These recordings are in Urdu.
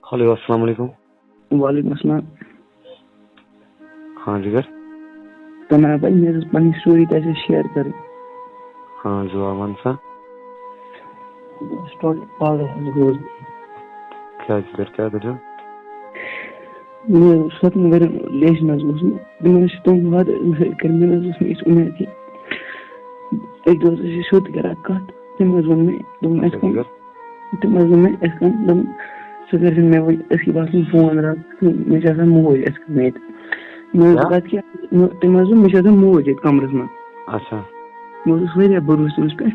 ہلو السلام علیکم. وعلیکم السلام. ہاں جگر. تو میں بھائی میرے اپنی اسٹوری کیسے شیئر کریں. ہاں جو آمان سا پاگل کیا جگر کیا دل میں سوتن ورن لیشن میں تم وعد کر میں امید تھی ایک دوسرے سے شوت کرا کت تم ون میں تم میں اس کا سکر میں وہ اس کی بات میں فون رکھ میں چاہتا موج اس کا میٹ میں بات کیا تم میں چاہتا موج ایک کمرس میں. اچھا مجھے بھروسہ اس پہ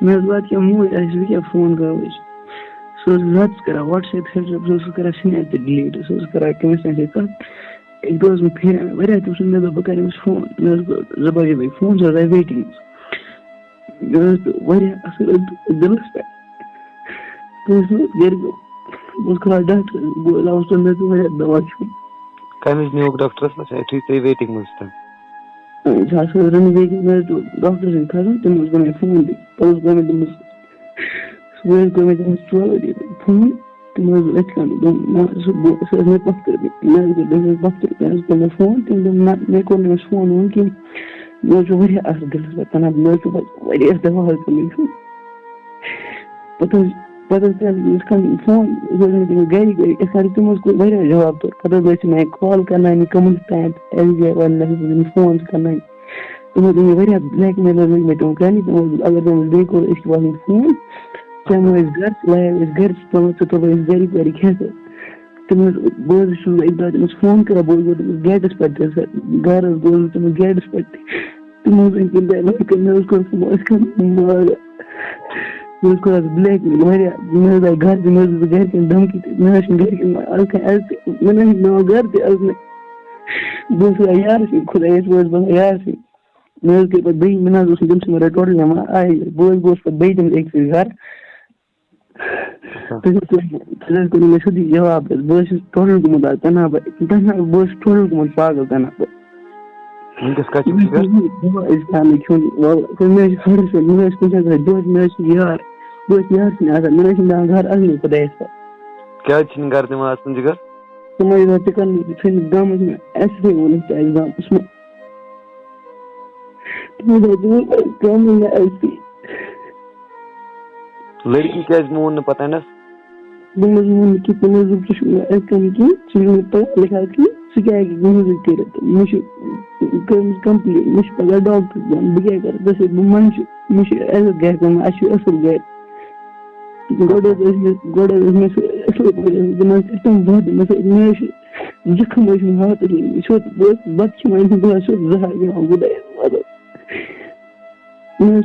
میں بات کیا موج ایسے کیا فون کرو رات کرا واٹس ایپ کرا سنیپ ڈیلیٹ کرا کمسے ایک دو میں پھر واریاہ تم سن میں بکر فون زبردی بھائی فون چل رہا ہے ویٹنگ واریاہ اصل دلس پہ گھر بہت خراب ڈاکٹر لاؤس میں واریاہ دوا کھیون کمز نیوک ڈاکٹرس نش تھی ویٹنگ مز رن ویٹنگ میں ڈاکٹر سن کھسان تم گو فون پوز گو میں صبح گو میں فون تم پتر فون تم مے کور فون وون کھین میں اصل دلس پہ تنہا میں دوا پتہ فون گھر گھر تم واریاہ جواب پتہ میں کال کرنا کمن تام فون کرنا تم واریاہ بلیک میل میں تم کرنی اگر تم بیٚیہِ کوٚر أسۍ والٕنۍ فون تم گھر لایا گھر تو گھر گھر کھیت تم بہت ایک دہ تمس فون کرا بہت گو گیٹس پہ گھر گو تم گیٹس پہ تم بلیک میل گھر گھر کن دھمکی گھر کن گھر تہ بہت یار خدا بہت یار سے میں پہ میں تم سے میرا ٹوٹل آئی بہت گوس پہ تم ایک گھر میں سیدھی جواب بہت ٹوٹل گومت تنہا بہت ٹوٹل گومت پاگل تنہا یار بہت یار سن آسان گھر اصل خدایس کیا گھر دماغ جگر تم کر گامس میں ایسے گامس میں لڑکی کیازِ مون نہٕ پتہ نس مون کہ پڑھا لکھا کی سہ کیا کرت کمپلیٹ مجھ پگہ ڈاکٹر بن بہ کیا کر بس منش مجھ عزت گھر کم اصل گھر زخم ہاتھ بت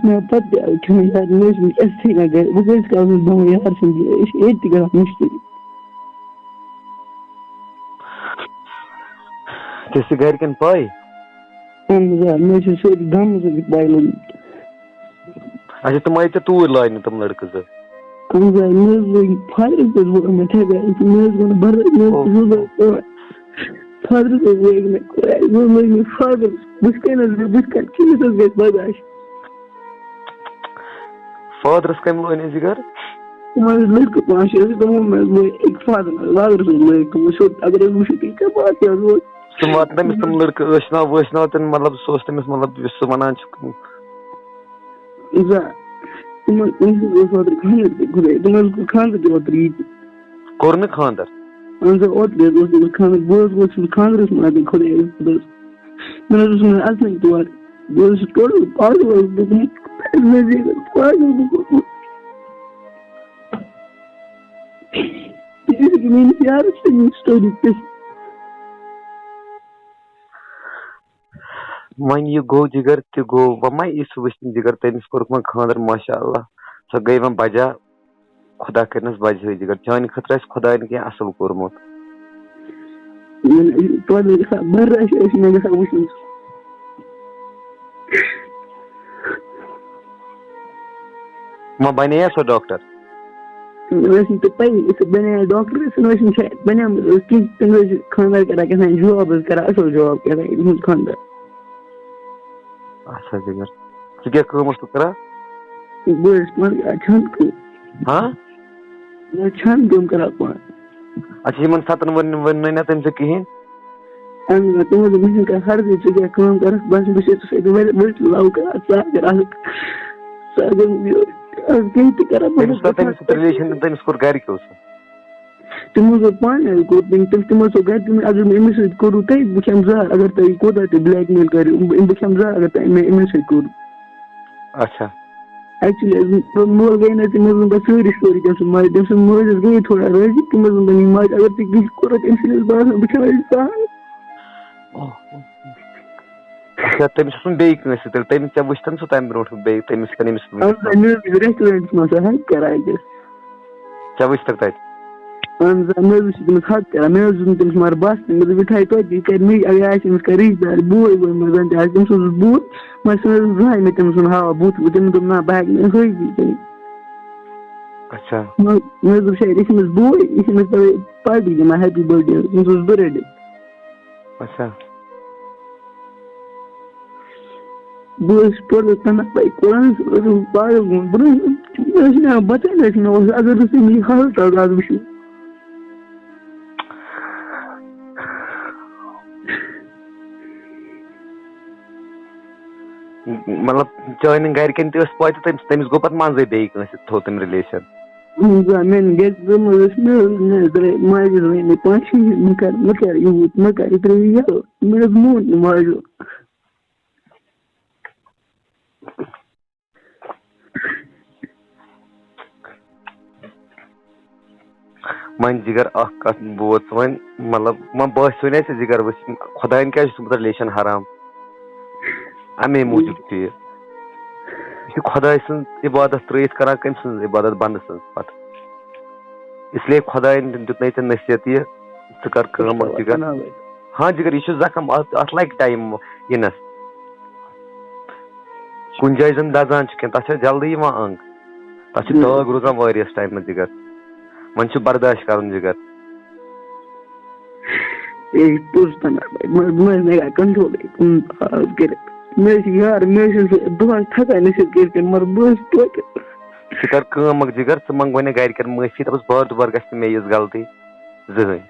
میں پتہ کھانا یار ایسے نہ گھر بہت کر یار سن یہ تہ مشکل ژےٚ گھر کن پاے میں سوری دم پاے لوگ اچھا تم آئی ژےٚ توٗرۍ لاینہِ تم لڑکہٕ زٕ فادر برداشت فادرس کمہِ لٲنہِ جگر لڑکہ پانچ ایک فادر اگر وچھو تیل کیا بات تم وات تمس تم لڑکہٕ ٲسناو وٲسناو تن مطلب سُہ اوس تٔمِس مطلب یُس سُہ وَنان چھُ خاندر تہ اوترٕ ییٚتہِ کوٚر نہٕ خاندر اہن سا اوترٕ اوس تٔمِس خاندر بہٕ گوس خاندرس منٛز خۄدایس مےٚ اوس اَژنٕے تور بہٕ اوسُس ٹوٹل پاگل میٲنِس یارس سٹوری وۄنۍ یہِ گوٚو جگر تہِ گوٚو وۄنۍ ما یی سُہ وٕچھنہِ جگر تٔمِس کوٚرُکھ وۄنۍ خاندر ماشاء اللہ سۄ گٔے وۄنۍ بجا خۄدا کٔرنس بجہِ جگر چانہِ خٲطرٕ آسہِ خۄداین کینٛہہ اصل کوٚرمُت برداشت ٲسۍ مےٚ گژھان وٕچھُن وۄنۍ بنے سۄ ڈاکٹر بنے ڈاکٹر بنے تم خاندر کران کیٛاہ جاب کران اصل جاب کران خاندر اچھا جگر ژٕ کیٛاہ کٲم اوسُکھ کران بہٕ ٲسٕس پانہٕ کران چھانہٕ کٲم ہاں میں چھانہٕ کٲم کران پانہٕ اچھا یِمن 7 ؤنۍ نا تٔمۍ سۭتۍ کِہیٖنۍ؟ تِمو دوٚپ مےٚ چھُنہٕ کانٛہہ ہردٕے ژٕ کیٛاہ کٲم کَرَکھ بس بہٕ چھُس ژےٚ سۭتۍ واریاہ لَو کران ژٕ اگر کیٚنٛہہ تہِ کران تٔمِس سۭتۍ رِلیشن تٔمِس کوٚر گرِکیو سُہ تِمو دوٚپ پانَے کوٚر تِمو دوٚپ گرِ اگر مےٚ أمِس سۭتۍ کوٚرُو تۄہہِ بہٕ کھٮ۪مہٕ زہر اگر تۄہہِ کوتاہ تہِ بلیک میل کٔرِو بہٕ کھٮ۪مہٕ زہر اگر تۄہہِ مےٚ أمِس سۭتۍ کوٚرُو. اچھا ایکچُؤلی مول گٔے نہٕ تٔمۍ ووٚن پَتہٕ سٲری سٹوری تٔمۍ سٕنٛز ماجہِ تٔمۍ سٕنٛز مٲج حظ گٔے تھوڑا رٲضی تٔمۍ حظ ووٚن پَنٕنۍ ماجہِ اگر تُہۍ کیٚنٛہہ کوٚرُکھ أمۍ سٕنٛدِس بارَس منٛز بہٕ کھٮ۪مہٕ أمِس زہر. اچھا تٔمِس اوس نہٕ بیٚیہِ کٲنٛسہِ تیٚلہِ ژےٚ وٕچھتن سُہ تَمہِ برونٛٹھ بیٚیہِ تٔمِس مےٚ حظ ریسٹورنٹَس منٛز سۄ حق کران أکِس ژےٚ وٕچھتکھ تَتہِ اہن حظ مےٚ حظ وٕچھ تٔمِس حق کران مےٚ حظ ووٚن تٔمِس مگر بَس مےٚ دوٚپ یہِ تھایہِ توتہِ یہِ کرِ مےٚ اگر آسہِ أمِس کانٛہہ رِشتہٕ دار بوے ووے زَن تہِ آسہِ تٔمِس اوس بوے مگر سُہ حظ زٕہٕنۍ مےٚ تٔمِس سُنٛد ہاوان بُتھ تٔمۍ دوٚپ نہ بہٕ ہٮ۪کہٕ نہٕ ہٲوِتھٕے ژےٚ. اچھا مےٚ حظ دوٚپ شاید یہِ چھُ أمِس بوے یہِ چھُ أمِس تَوَے پارٹی دِوان ہیپی بٔرتھ ڈے أمِس اوس بٔرتھ ڈے. اچھا بہٕ حظ پوٚرُس پَنٛداہ قرآن پاگل گوٚمُت بہٕ حظ چھُس نہٕ بَچَن ٲسۍ مےٚ اوس اگر نہٕ تُہۍ مےٚ حالت آز وٕچھِو. مطلب چانٮ۪ن گرِکٮ۪ن تہِ ٲس پاے تہٕ تٔمِس گوٚو پَتہٕ منٛزٕے بیٚیہِ کٲنٛسہِ تھوٚو تٔمۍ رِلیشن. میٛانہِ گرِ ماجہِ حظ وَنے مےٚ پانٛژھ شےٚ مےٚ کَر یوٗت مےٚ کَر یہِ ترٛٲوِو یَلہٕ مےٚ حظ مون نہٕ ماجہِ. وۄنۍ جِگر اکھ کَتھ بوز وۄنۍ مطلب وۄنۍ باسیو نہ ژےٚ جِگر وٕچھ خۄدایَن کیٛازِ چھُ تھوٚمُت رِلیشن حرام اَمے موٗجوٗب چھُ یہِ چھُ خۄداے سٕنٛز عبادت ترٲیِتھ کران کٔمۍ سٕنٛز عبادت بنٛدٕ سٕنٛز پتہٕ اسلیے خۄداین دیُتنَے ژےٚ نصیحت یہِ ژٕ کر کٲم اکھ جِگر ہاں جِگر یہِ چھُ زخم اَتھ لگہِ ٹایم یِنس کُنہِ جایہِ زن دزان چھُ کینٛہہ تتھ چھا جلدی یِوان انٛگ تتھ چھُ داگ روزان واریاہس ٹایمس جِگر وۄنۍ چھُ برداش کرُن جِگر ژٕ کر کٲم اکھ جِگر ژٕ منٛگ وۄنۍ گرِکٮ۪ن معٲفی دپس بار دُبار گژھِ نہٕ مےٚ یِژھ غلطی زٕہٕنۍ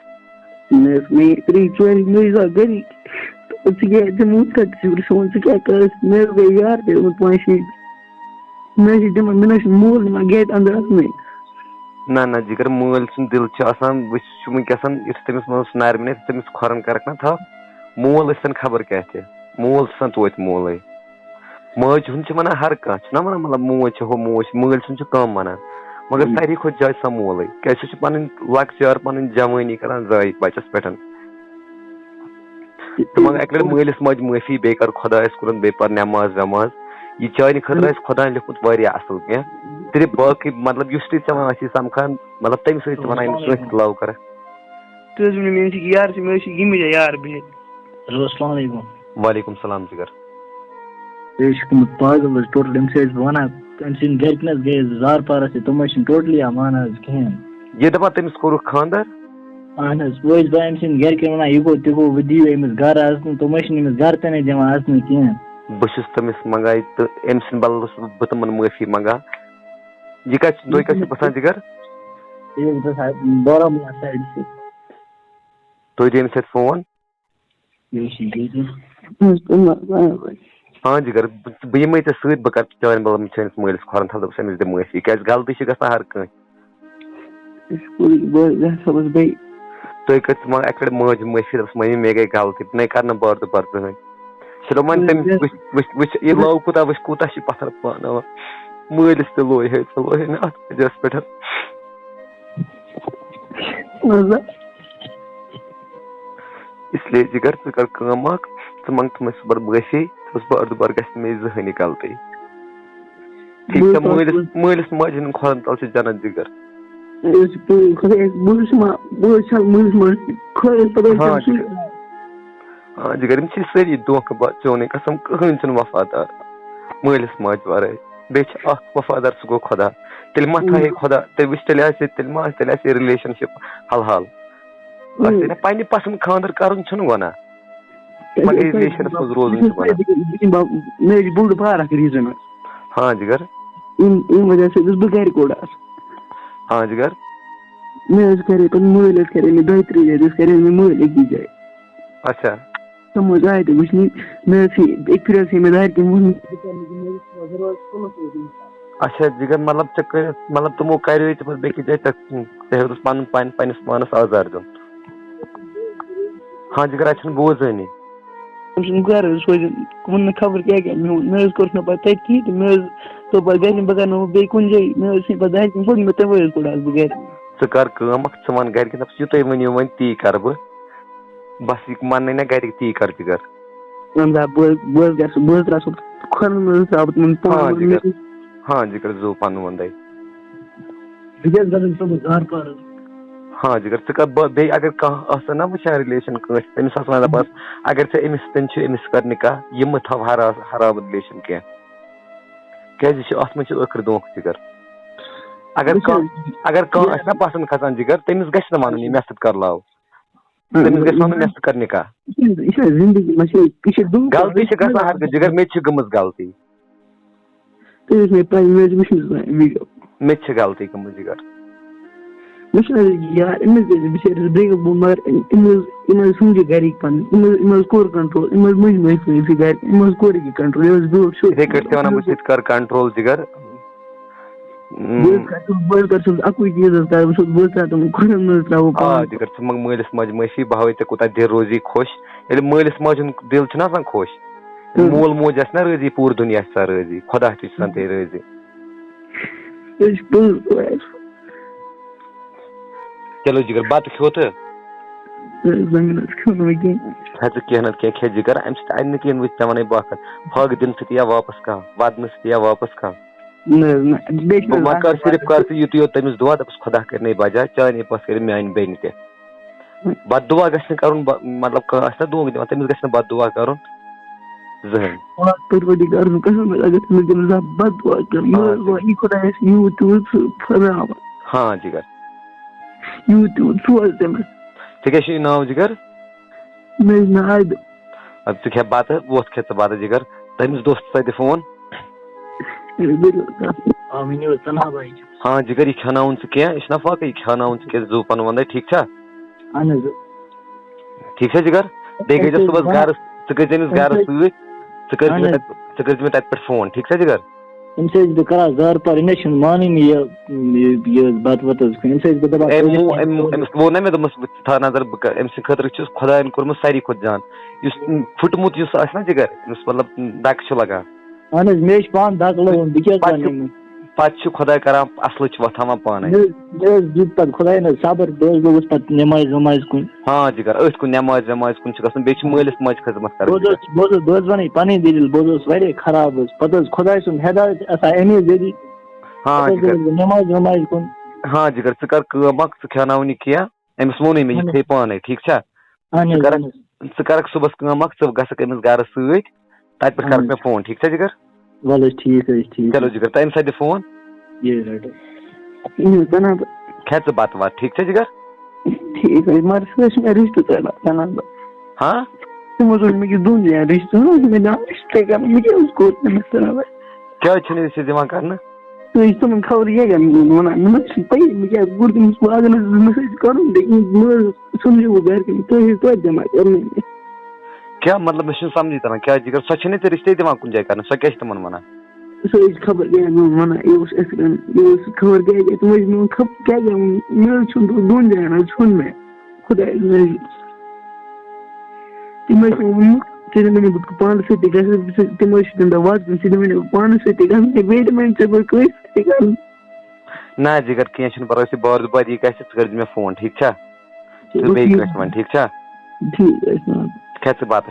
نہ نہ جِگر مٲلۍ سُنٛد دِل چھُ آسان وٕچھ چھُ وٕنکیٚسن یُتھ تٔمِس منٛز نرمی تٔمِس کھۄرن کرکھ نا تھپھ مول ٲسۍ خبر کیٛاہ تہِ مول چھُ آسان توتہِ مولٕے ماجہِ ہُنٛد چھِ ونان ہر کانٛہہ چھُنہ ونان مطلب موج چھِ ہُہ موج مٲلۍ سُنٛد چھُ کم ونان مگر ساروی کھۄتہٕ زیادٕ چھُ آسان مولٕے کیٛازِ سُہ چھُ پنٕنۍ لۄکچار پنٕنۍ جوٲنی کران ضایہِ بچس پٮ۪ٹھ ژٕ منٛگ اکہِ لٹہِ مٲلِس ماجہِ معٲفی بیٚیہِ کر خۄدایس کُن بیٚیہِ پر نٮ۪ماز وٮ۪ماز یہِ چانہِ خٲطرٕ آسہِ خۄداین لیوٗکھمُت واریاہ اصٕل کینٛہہ صرف باقٕے مطلب یُس تہِ ژےٚ وۄنۍ آسی سمکھان مطلب تمہِ سۭتۍ ژٕ ونان کٲنٛسہِ تہِ لو کرکھ وعلیکُم سلام جِگر یہِ چھُ گوٚمُت پاگل حظ ٹوٹل أمِس حظ بہٕ ونان أمۍ سٕنٛدۍ گرِکۍ نہٕ حظ گٔے زار پارس تِم حظ چھِنہٕ ٹوٹلی مانان حظ کِہیٖنۍ یہِ دپان تٔمِس کوٚرُکھ خانٛدر اہن حظ بہٕ حظ أمۍ سٕنٛدۍ گرِکٮ۪ن ونان یہِ گوٚو تہِ گوٚو وۄنۍ دِیِو أمِس گرٕ اژنہٕ تِم حظ چھِنہٕ أمِس گرٕ تہِ نہٕ دِوان اژنہٕ کِہیٖنۍ بہٕ چھُس تٔمِس منگان تہٕ أمۍ سٕنٛدِ بدلہٕ اوسُس بہٕ تِمن معٲفی منگان یہِ کتہِ تُہۍ کتہِ چھِو بسان جِگر بارہمولہ سایڈسٕے تُہۍ دِیِو أمِس اَتہِ فون ہاں جِگر بہٕ یِمے ژےٚ سۭتۍ بہٕ کرٕ چانہِ بدلہٕ چٲنِس مٲلِس کھۄرن تھل دَپس أمِس دِ معٲفی کیٛازِ غلطی چھِ گژھان ہر کٲنٛسہِ تُہۍ کٔرۍ ژٕ منٛگ اکہِ لٹہِ ماجہِ معٲفی دَپس مٔمی مےٚ گٔے غلطی بہٕ نَے کرٕ نہٕ بار دُبار زٕہٕنۍ چلو وۄنۍ تٔمِس وٕچھ یہِ لو کوٗتاہ وٕچھ کوٗتاہ چھِ پتھر پاناوان مٲلِس تہِ لوے ہے ژٕ لوے مےٚ اتھ وجہس پٮ۪ٹھ اسلیے جِگر ژٕ کر کٲم اکھ ژٕ منٛگ تٔمِس صُبحن معٲفی دَپس بار دُبار گژھِ نہٕ مےٚ یہِ زٕہٕنۍ یہِ غلطی ٹھیٖک چھا مٲلِس ماجہِ ہٕنٛدٮ۪ن کھۄرن تل چھِ جنت جِگر ہاں جِگر یِم چھِ سٲری دھوکہٕ باز چونے قسم کٕہٕنۍ چھُنہٕ وفادار مٲلِس ماجہِ ورٲے بیٚیہِ چھِ اکھ وفادار سُہ گوٚو خۄدا تیٚلہِ ما تھاوِ خۄدا تیٚلہِ وٕچھ تیٚلہِ آسہِ ہے رِلیشن شِپ حل حال آسہِ نہ پننہِ پسنٛد خانٛدر کرُن چھُنہٕ گۄناہ مگر رِلیشنس منٛز روزُن چھُ گۄناہ ہاں جِگر ہاں جِگر ہاں جِگر میں کرے پہ مل کرے میں 2-3 جائے کرے میں مل ایک ہی جائے. اچھا سمجھ آئے تو کچھ نہیں. میں ایک پھر ذمہ دار کہ اچھا جگر مطلب مطلب تمو کریو ژےٚ بیٚکِس جایہِ ژےٚ ہیوٚتُس پنُن پنٛنِس پانس آزار دیُن. ہاں جگر اَتہِ چھُنہٕ بوزٲنی. تٔمۍ سُنٛد گرٕ سوزن ووٚن نہٕ خبر کیٛاہ کیٛاہ مےٚ حظ کوٚرُکھ نہٕ پتہٕ تَتہِ کِہیٖنۍ تہٕ مےٚ حظ دوٚپ پتہٕ گرِ بہٕ کرناوہو بیٚیہِ کُنہِ جایہِ مےٚ حظ پتہٕ دارِ کِنۍ کوٚڑ مےٚ تَوَے حظ کوٚڑہس بہٕ گرِ. ژٕ کر کٲم اکھ ژٕ وَن گرِکٮ۪ن دَپَس یہِ تُہۍ ؤنِو وۄنۍ تی کرٕ بہٕ بس یہِ ماننٕے نہ گرِکۍ تی کر جگر. بہٕ حظ گژھٕ بہٕ حظ ترٛاو سُہ کھۄرن منٛز ترٛاو بہٕ تِمن پانہٕ. ہاں جگر زو پنُن وۄنۍ ہاں جگر ژٕ کر بیٚیہِ اگر کانٛہہ آسن نا وٕچھان رِلیشن کٲنٛسہِ تٔمِس آسان دپان اگر ژےٚ أمِس سۭتۍ چھُ أمِس کر نِکاح یہِ مہٕ تھاو حرام رِلیشن کینٛہہ کیٛازِ یہِ چھُ اتھ منٛز چھُ ٲخٕر دھونٛکہٕ جگر. اگر کانٛہہ آسہِ نا پسنٛد کھسان جگر تٔمِس گژھِ نہٕ وَنُن یہِ مےٚ سۭتۍ کرلاو تٔمِس گژھِ وَنُن مےٚ سۭتۍ کر نِکاح. غلطی چھِ گژھان ہر کٲنٛسہِ جگر مےٚ تہِ چھِ گٔمٕژ غلطی مےٚ تہِ چھِ غلطی گٔمٕژ جگر. یار أمِس گژھِ بِچٲرِس بیٚیہِ گوٚو مگر أمۍ حظ سمجہِ گرِکۍ پنٕنۍ أمۍ حظ کوٚر کنٹرول أمۍ حظ مٔنٛجۍ گرِ أمۍ حظ کوٚر یہِ کنٹرول یہِ حظ بیوٗٹھ شُر. یِتھٕے کٲٹھۍ تہِ وَنان بہٕ ژٕ تہِ کر کنٹرول جگر. بہٕ حظ کرٕ سُہ اَکُے چیٖز حظ کرٕ بہٕ بہٕ حظ ترٛاوٕ تِمن کھۄرن منٛز ترٛاوو. آ جگر ژٕ منٛگ مٲلِس ماجہِ معٲفی بہٕ ہاوے ژےٚ کوٗتاہ دِل روزی خۄش ییٚلہِ مٲلِس ماجہِ ہُنٛد دِل چھُنہ آسان خۄش مول موج آسہِ نا رٲضی پوٗرٕ دُنیا آسہِ سا رٲضی خۄدا تہِ چھُ آسان تیٚلہِ رٲضی. چلو جگر بتہٕ کھیوٚتہٕ ژٕ کینٛہہ نتہٕ کینٛہہ کھےٚ جگر اَمہِ سۭتۍ اَنہِ نہٕ کِہیٖنۍ وٕچھ ژےٚ وَنَے بہٕ اکھ کتھ پھاکہٕ دِنہٕ سۭتۍ یا واپس کانٛہہ ودنہٕ سۭتۍ یا واپس کانٛہہ. وۄنۍ کر صرف کر ژٕ یُتُے یوت تٔمِس دُعا دَپُس خۄدا کٔرِنَے بجا چانہِ پتہٕ کٔرِنۍ میٛانہِ بیٚنہِ تہِ. بد دُعا گژھِ نہٕ کرُن مطلب کانٛہہ آسہِ نا دھونٛکہٕ دِوان تٔمِس گژھِ نہٕ بد دُعا کرُن زٕہٕنۍ. ہاں جگر ژےٚ کیٛاہ چھُے ناو جگر؟ اَدٕ ژٕ کھےٚ بتہٕ وۄتھ کھےٚ ژٕ بتہٕ جگر تٔمِس دوستس سۭتۍ فون. ہاں جگر یہِ کھٮ۪ناوُن ژٕ کینٛہہ یہِ چھُنہ فاقے یہِ کھٮ۪ناوُن ژٕ کینٛہہ زُو پَنُن وَنَے ٹھیٖک چھا ٹھیٖک چھا جگر بیٚیہِ گٔے زِ صُبحس گرٕ ژٕ کٔرۍ زِ أمِس گرٕ سۭتۍ ژٕ کٔرۍ زِ مےٚ تَتہِ پٮ۪ٹھ فون ٹھیٖک چھا جگر. أمِس ٲسۍ بہٕ کران زارٕ پار أمۍ چھُنہٕ مانٲنی یہِ بتہٕ وتہٕ حظ أمِس ٲسۍ بہٕ دپان أمِس ووٚن نا مےٚ دوٚپمَس ژٕ تھاو نظر بہٕ أمۍ سٕنٛدِ خٲطرٕ چھُ خۄداین کوٚرمُت ساروی کھۄتہٕ جان یُس پھُٹمُت یُس آسہِ نا جگر یُس مطلب دکہٕ چھُ لگان. اہن حظ مےٚ چھِ پانہٕ دکہٕ لگان بہٕ کیٛاہ کرٕ پتہٕ چھُ خۄدا کران اصلٕچ وَتھ ہاوان پانے. مےٚ حظ دیُت پتہٕ خۄداین حظ صبر بہٕ حظ گوٚوُس پتہٕ نٮ۪مازِ وٮ۪مازِ کُن. ہاں جگر أتھۍ کُن نٮ۪مازِ وٮ۪مازِ کُن چھُ گژھُن بیٚیہِ چھُ مٲلِس ماجہِ خدمت کرٕنۍ. بہٕ حظ وَنَے پنٕنۍ دٔلیٖل بہٕ حظ اوسُس واریاہ خراب حظ پتہٕ حظ خۄداے سُنٛد ہدایت آسان اَمے ذٔریعہِ نٮ۪مازِ وٮ۪مازِ کُن. ہاں جگر ژٕ کر کٲم اکھ ژٕ کھٮ۪ناوُن یہِ کینٛہہ أمِس ووٚنُے مےٚ یہِ کھے پانے ٹھیٖک چھا. ژٕ کرکھ صُبحس کٲم اکھ ژٕ گژھکھ أمِس گرٕ سۭتۍ تَتہِ پٮ۪ٹھ کرکھ مےٚ فون ٹھیٖک چھا جگر. وَلہٕ حظ ٹھیٖک حظ ٹھیٖک چلو جگر تَمہِ ساتہٕ دِ فون کھےٚ ژٕ بتہٕ وتہٕ ٹھیٖک چھا جگر. ہاں کیٛازِ چھُنہٕ أسۍ دِوان کرنہٕ خبر کیٛاہ مطلب مےٚ چھُنہٕ سمجھی تران کیٛاہ جگر سۄ چھِنہٕ ژےٚ رِشتے دِوان کُنہِ جایہِ کرنہٕ سۄ کیٛاہ چھِ تِمن وَنان. خبر وَنان یہِ اوس خبر کیٛاہ مےٚ حظ چھُنہٕ دۄن جاین حظ ژھُن مےٚ خۄداے تِم حظ چھِ ووٚنمُت ژےٚ دِمے بہٕ پانس سۭتی گژھِ تِم حظ چھِ تَمہِ دۄہ وعدٕ ژےٚ دِمے بہٕ پانس سۭتی گژھُن بیٚیہِ دِمے ژےٚ بہٕ کٲنٛسہِ سۭتی گژھُن. نہ جگر کیٚنٛہہ چھُنہٕ پرواے یُتھُے بار دُبار یہِ گژھِ ژٕ کٔرۍزِ مےٚ فون ٹھیٖک چھا ژٕ بیٚیہِ کٲنٛسہِ وَن ٹھیٖک چھا. ٹھیٖک حظ کھےٚ ژٕ بتہٕ